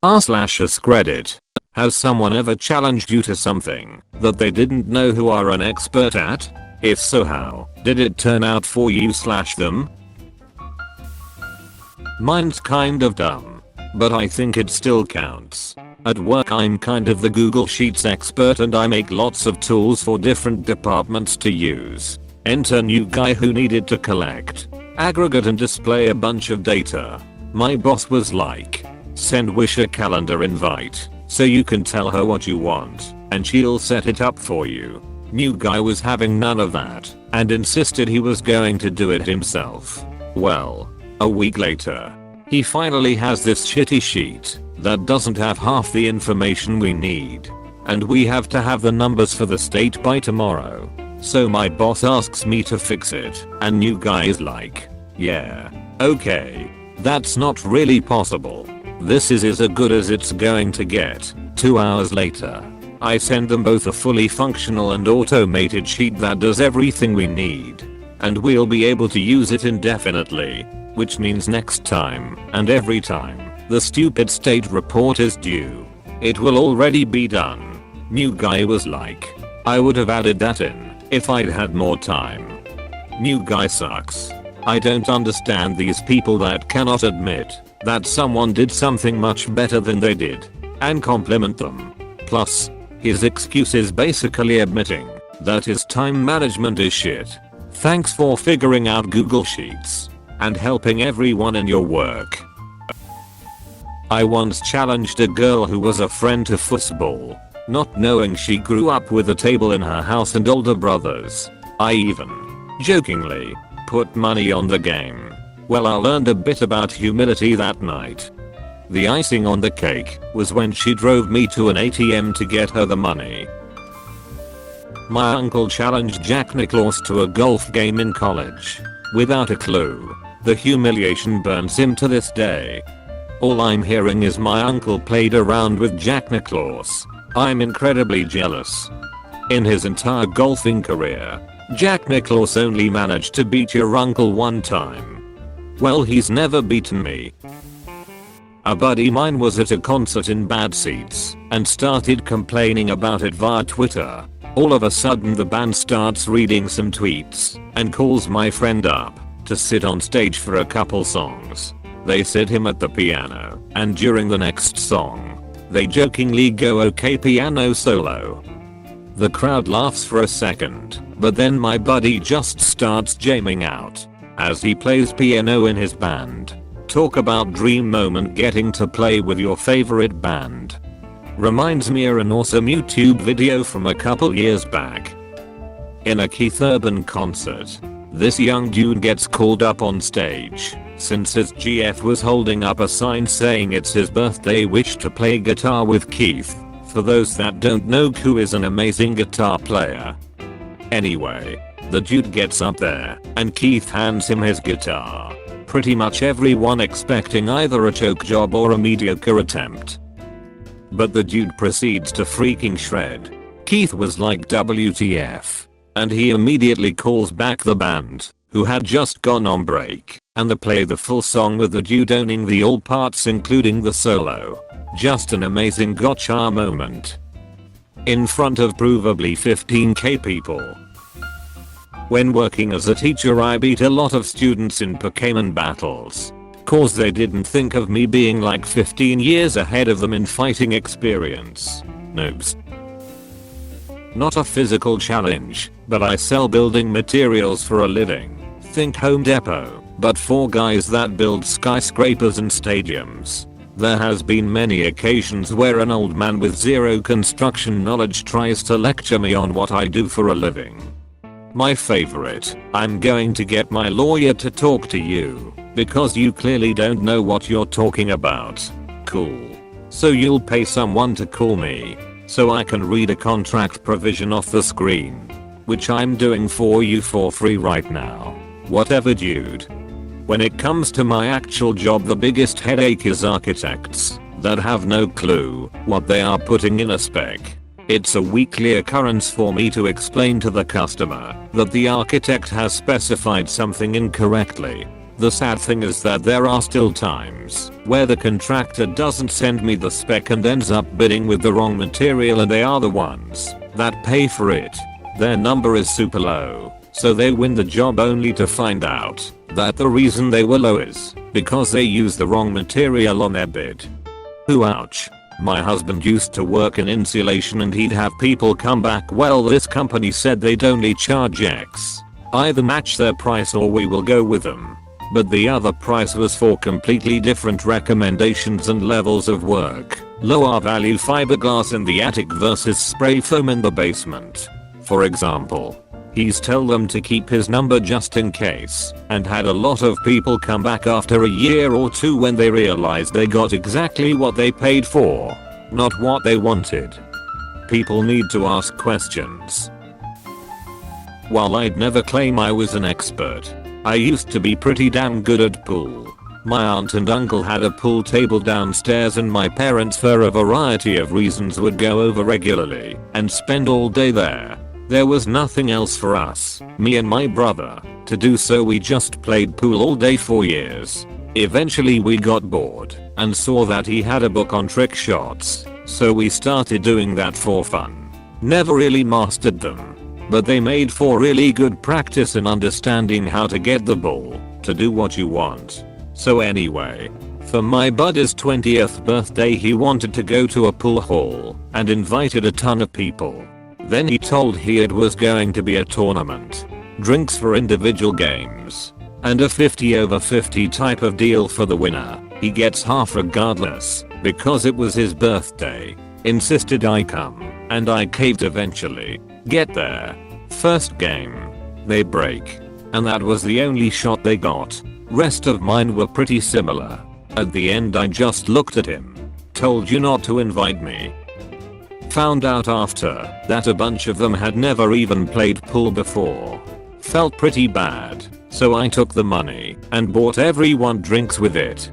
r/AskReddit. Has someone ever challenged you to something that they didn't know who are an expert at? If so, how did it turn out for you/them? Mine's kind of dumb, but I think it still counts. At work I'm kind of the Google Sheets expert and I make lots of tools for different departments to use. Enter new guy who needed to collect, aggregate and display a bunch of data. My boss was like, send Wish a calendar invite so you can tell her what you want and she'll set it up for you. New guy was having none of that and insisted he was going to do it himself. Well, a week later, he finally has this shitty sheet that doesn't have half the information we need. And we have to have the numbers for the state by tomorrow. So my boss asks me to fix it and new guy is like, yeah, okay, that's not really possible. This is as good as it's going to get. 2 hours later, I send them both a fully functional and automated sheet that does everything we need. And we'll be able to use it indefinitely, which means next time and every time the stupid state report is due, it will already be done. New guy was like, I would have added that in if I'd had more time. New guy sucks. I don't understand these people that cannot admit that someone did something much better than they did and compliment them. Plus, his excuse is basically admitting that his time management is shit. Thanks for figuring out Google Sheets and helping everyone in your work. I once challenged a girl who was a friend to football, not knowing she grew up with a table in her house and older brothers. I even, jokingly, put money on the game. Well, I learned a bit about humility that night. The icing on the cake was when she drove me to an ATM to get her the money. My uncle challenged Jack Nicklaus to a golf game in college. Without a clue, the humiliation burns him to this day. All I'm hearing is my uncle played around with Jack Nicklaus. I'm incredibly jealous. In his entire golfing career, Jack Nicklaus only managed to beat your uncle one time. Well, he's never beaten me. A buddy mine was at a concert in bad seats and started complaining about it via Twitter. All of a sudden the band starts reading some tweets and calls my friend up to sit on stage for a couple songs. They sit him at the piano and during the next song, they jokingly go okay piano solo. The crowd laughs for a second, but then my buddy just starts jamming out as he plays piano in his band. Talk about dream moment, getting to play with your favorite band. Reminds me of an awesome YouTube video from a couple years back. In a Keith Urban concert, this young dude gets called up on stage since his GF was holding up a sign saying it's his birthday wish to play guitar with Keith. For those that don't know, who is an amazing guitar player. Anyway, the dude gets up there and Keith hands him his guitar. Pretty much everyone expecting either a choke job or a mediocre attempt. But the dude proceeds to freaking shred. Keith was like, WTF. And he immediately calls back the band, who had just gone on break, and they play the full song with the dude owning the all parts including the solo. Just an amazing gotcha moment. In front of provably 15k people. When working as a teacher, I beat a lot of students in Pokemon battles. Cause they didn't think of me being like 15 years ahead of them in fighting experience. Noobs. Not a physical challenge, but I sell building materials for a living. Think Home Depot, but for guys that build skyscrapers and stadiums. There has been many occasions where an old man with zero construction knowledge tries to lecture me on what I do for a living. My favorite, I'm going to get my lawyer to talk to you, because you clearly don't know what you're talking about. Cool. So you'll pay someone to call me, so I can read a contract provision off the screen. Which I'm doing for you for free right now. Whatever, dude. When it comes to my actual job, the biggest headache is architects that have no clue what they are putting in a spec. It's a weekly occurrence for me to explain to the customer that the architect has specified something incorrectly. The sad thing is that there are still times where the contractor doesn't send me the spec and ends up bidding with the wrong material, and they are the ones that pay for it. Their number is super low, so they win the job only to find out that the reason they were low is because they used the wrong material on their bid. Ooh, ouch. My husband used to work in insulation and he'd have people come back, well, this company said they'd only charge X. Either match their price or we will go with them. But the other price was for completely different recommendations and levels of work. Lower value fiberglass in the attic versus spray foam in the basement. For example, he's tell them to keep his number just in case, and had a lot of people come back after a year or two when they realized they got exactly what they paid for, not what they wanted. People need to ask questions. While I'd never claim I was an expert, I used to be pretty damn good at pool. My aunt and uncle had a pool table downstairs and my parents, for a variety of reasons, would go over regularly and spend all day there. There was nothing else for us, me and my brother, to do, so we just played pool all day for years. Eventually we got bored and saw that he had a book on trick shots, so we started doing that for fun. Never really mastered them, but they made for really good practice in understanding how to get the ball to do what you want. So anyway, for my buddy's 20th birthday he wanted to go to a pool hall and invited a ton of people. Then he told it was going to be a tournament, drinks for individual games, and a 50 over 50 type of deal for the winner. He gets half regardless because it was his birthday. Insisted I come, and I caved eventually. Get there. First game, they break, and that was the only shot they got. Rest of mine were pretty similar. At the end I just looked at him. Told you not to invite me. Found out after that a bunch of them had never even played pool before. Felt pretty bad, so I took the money and bought everyone drinks with it.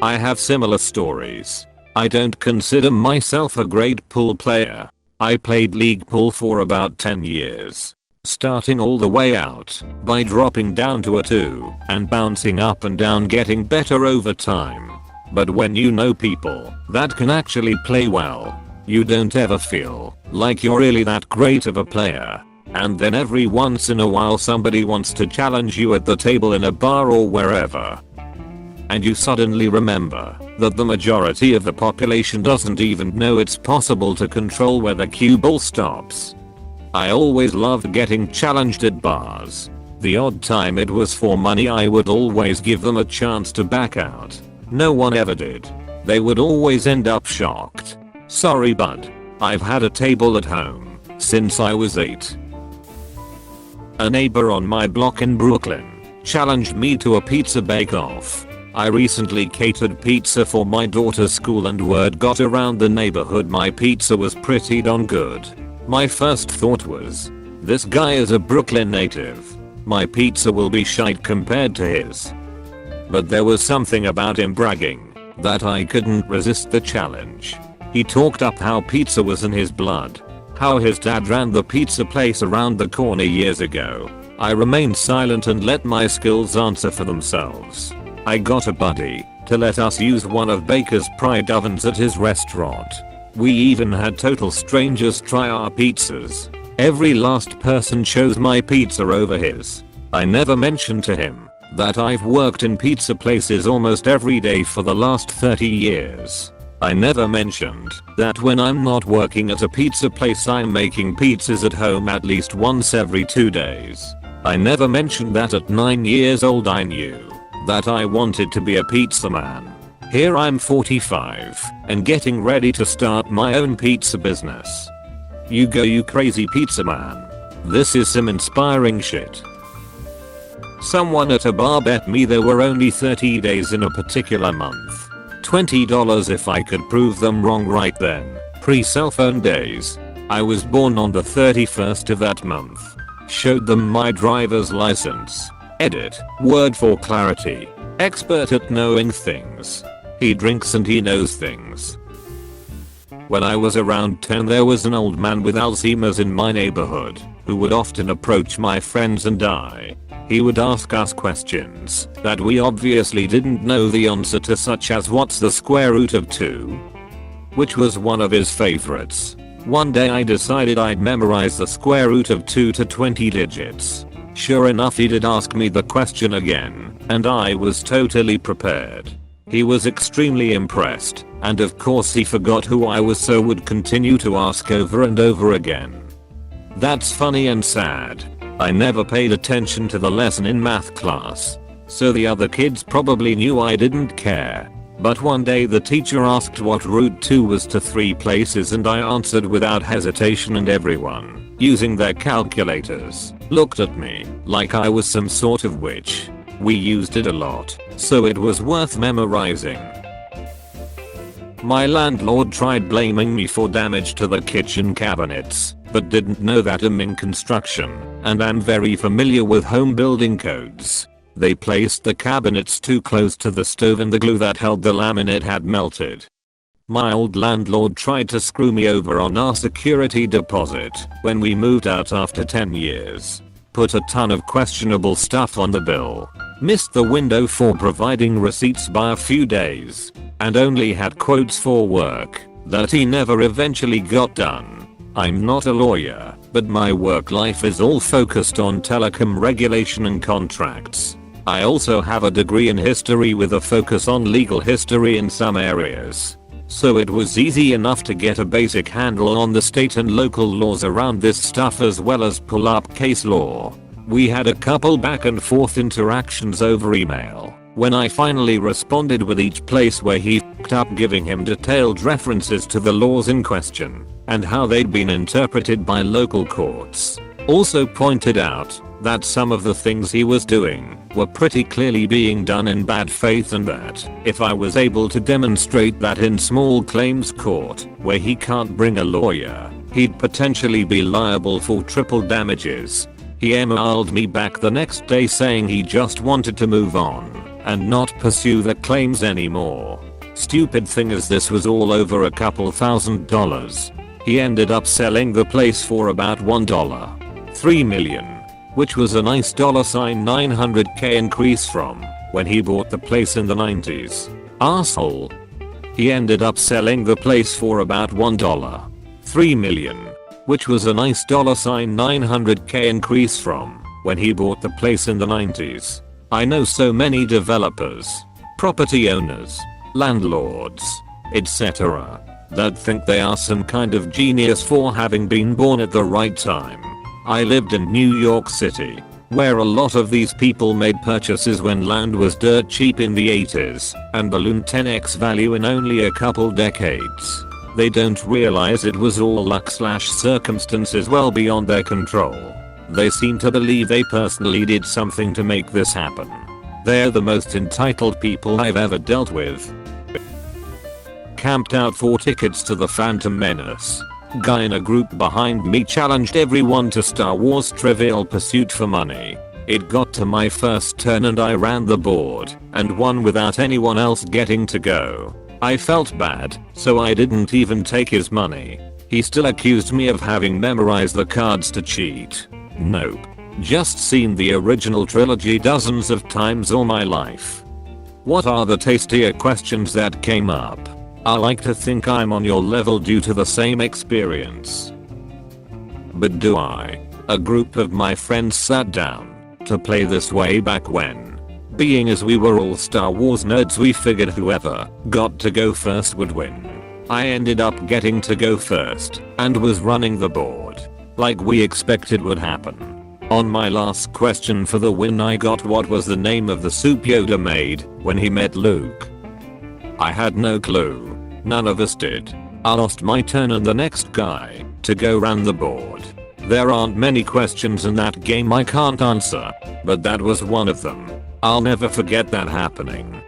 I have similar stories. I don't consider myself a great pool player. I played league pool for about 10 years. Starting all the way out by dropping down to a 2 and bouncing up and down, getting better over time. But when you know people that can actually play well, you don't ever feel like you're really that great of a player. And then every once in a while somebody wants to challenge you at the table in a bar or wherever. And you suddenly remember that the majority of the population doesn't even know it's possible to control where the cue ball stops. I always loved getting challenged at bars. The odd time it was for money I would always give them a chance to back out. No one ever did. They would always end up shocked. Sorry bud, I've had a table at home since I was 8. A neighbor on my block in Brooklyn challenged me to a pizza bake-off. I recently catered pizza for my daughter's school and word got around the neighborhood my pizza was pretty darn good. My first thought was, this guy is a Brooklyn native. My pizza will be shite compared to his. But there was something about him bragging that I couldn't resist the challenge. He talked up how pizza was in his blood, how his dad ran the pizza place around the corner years ago. I remained silent and let my skills answer for themselves. I got a buddy to let us use one of Baker's Pride ovens at his restaurant. We even had total strangers try our pizzas. Every last person chose my pizza over his. I never mentioned to him that I've worked in pizza places almost every day for the last 30 years. I never mentioned that when I'm not working at a pizza place I'm making pizzas at home at least once every 2 days. I never mentioned that at 9 years old I knew that I wanted to be a pizza man. Here I'm 45 and getting ready to start my own pizza business. You go you crazy pizza man. This is some inspiring shit. Someone at a bar bet me there were only 30 days in a particular month. $20 if I could prove them wrong right then. Pre-cell phone days. I was born on the 31st of that month. Showed them my driver's license. Edit. Word for clarity. Expert at knowing things. He drinks and he knows things. When I was around 10 there was an old man with Alzheimer's in my neighborhood. who would often approach my friends and I. He would ask us questions that we obviously didn't know the answer to, such as what's the square root of 2? Which was one of his favorites. One day I decided I'd memorize the square root of 2 to 20 digits. Sure enough, he did ask me the question again, and I was totally prepared. He was extremely impressed, and of course he forgot who I was, so would continue to ask over and over again. That's funny and sad. I never paid attention to the lesson in math class, so the other kids probably knew I didn't care. But one day the teacher asked what root 2 was to 3 places, and I answered without hesitation, and everyone, using their calculators, looked at me like I was some sort of witch. We used it a lot, so it was worth memorizing. My landlord tried blaming me for damage to the kitchen cabinets, but didn't know that I'm in construction, and I'm very familiar with home building codes. They placed the cabinets too close to the stove and the glue that held the laminate had melted. My old landlord tried to screw me over on our security deposit when we moved out after 10 years. Put a ton of questionable stuff on the bill. Missed the window for providing receipts by a few days. And only had quotes for work that he never eventually got done. I'm not a lawyer, but my work life is all focused on telecom regulation and contracts. I also have a degree in history with a focus on legal history in some areas. So it was easy enough to get a basic handle on the state and local laws around this stuff, as well as pull up case law. We had a couple back and forth interactions over email, when I finally responded with each place where he f***ed up, giving him detailed references to the laws in question and how they'd been interpreted by local courts. Also pointed out that some of the things he was doing were pretty clearly being done in bad faith, and that if I was able to demonstrate that in small claims court, where he can't bring a lawyer, he'd potentially be liable for triple damages. He emailed me back the next day saying he just wanted to move on and not pursue the claims anymore. Stupid thing is, this was all over a couple $1,000s. He ended up selling the place for about $1.3 million, which was a nice $900K increase from when he bought the place in the 90s. Asshole. He ended up selling the place for about $1.3 million, which was a nice $900K increase from when he bought the place in the 90s. I know so many developers, property owners, landlords, etc. that think they are some kind of genius for having been born at the right time. I lived in New York City, where a lot of these people made purchases when land was dirt cheap in the 80s and ballooned 10x value in only a couple decades. They don't realize it was all luck/circumstances well beyond their control. They seem to believe they personally did something to make this happen. They're the most entitled people I've ever dealt with. Camped out for tickets to the Phantom Menace. Guy in a group behind me challenged everyone to Star Wars Trivial Pursuit for money. It got to my first turn and I ran the board and won without anyone else getting to go. I felt bad, so I didn't even take his money. He still accused me of having memorized the cards to cheat. Nope. Just seen the original trilogy dozens of times all my life. What are the tastier questions that came up? I like to think I'm on your level due to the same experience. But do I? A group of my friends sat down to play this way back when. Being as we were all Star Wars nerds, we figured whoever got to go first would win. I ended up getting to go first and was running the board, like we expected would happen. On my last question for the win, I got what was the name of the soup Yoda made when he met Luke. I had no clue. None of us did. I lost my turn and the next guy to go ran the board. There aren't many questions in that game I can't answer, but that was one of them. I'll never forget that happening.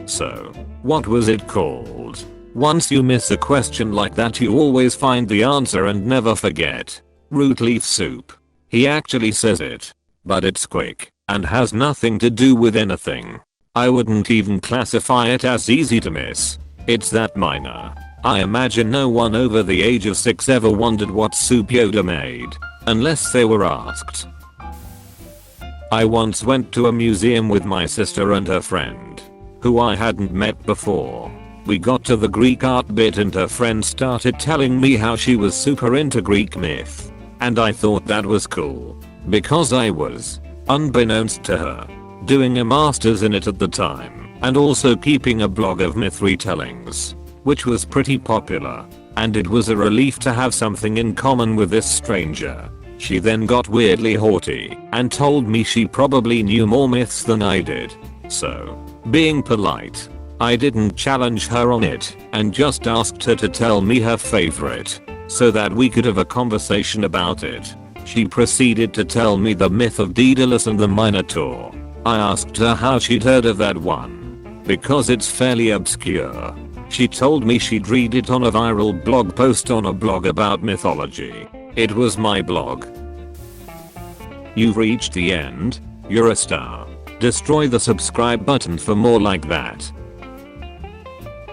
So, what was it called? Once you miss a question like that, you always find the answer and never forget. Root leaf soup. He actually says it, but it's quick and has nothing to do with anything. I wouldn't even classify it as easy to miss. It's that minor. I imagine no one over the age of 6 ever wondered what soup Yoda made. unless they were asked. I once went to a museum with my sister and her friend, who I hadn't met before. We got to the Greek art bit and her friend started telling me how she was super into Greek myth. And I thought that was cool, because I was, unbeknownst to her, doing a master's in it at the time, and also keeping a blog of myth retellings, which was pretty popular, and it was a relief to have something in common with this stranger. She then got weirdly haughty and told me she probably knew more myths than I did. So, being polite, I didn't challenge her on it and just asked her to tell me her favorite so that we could have a conversation about it. She proceeded to tell me the myth of Daedalus and the Minotaur. I asked her how she'd heard of that one, because it's fairly obscure. She told me she'd read it on a viral blog post on a blog about mythology. It was my blog. You've reached the end. You're a star. Destroy the subscribe button for more like that.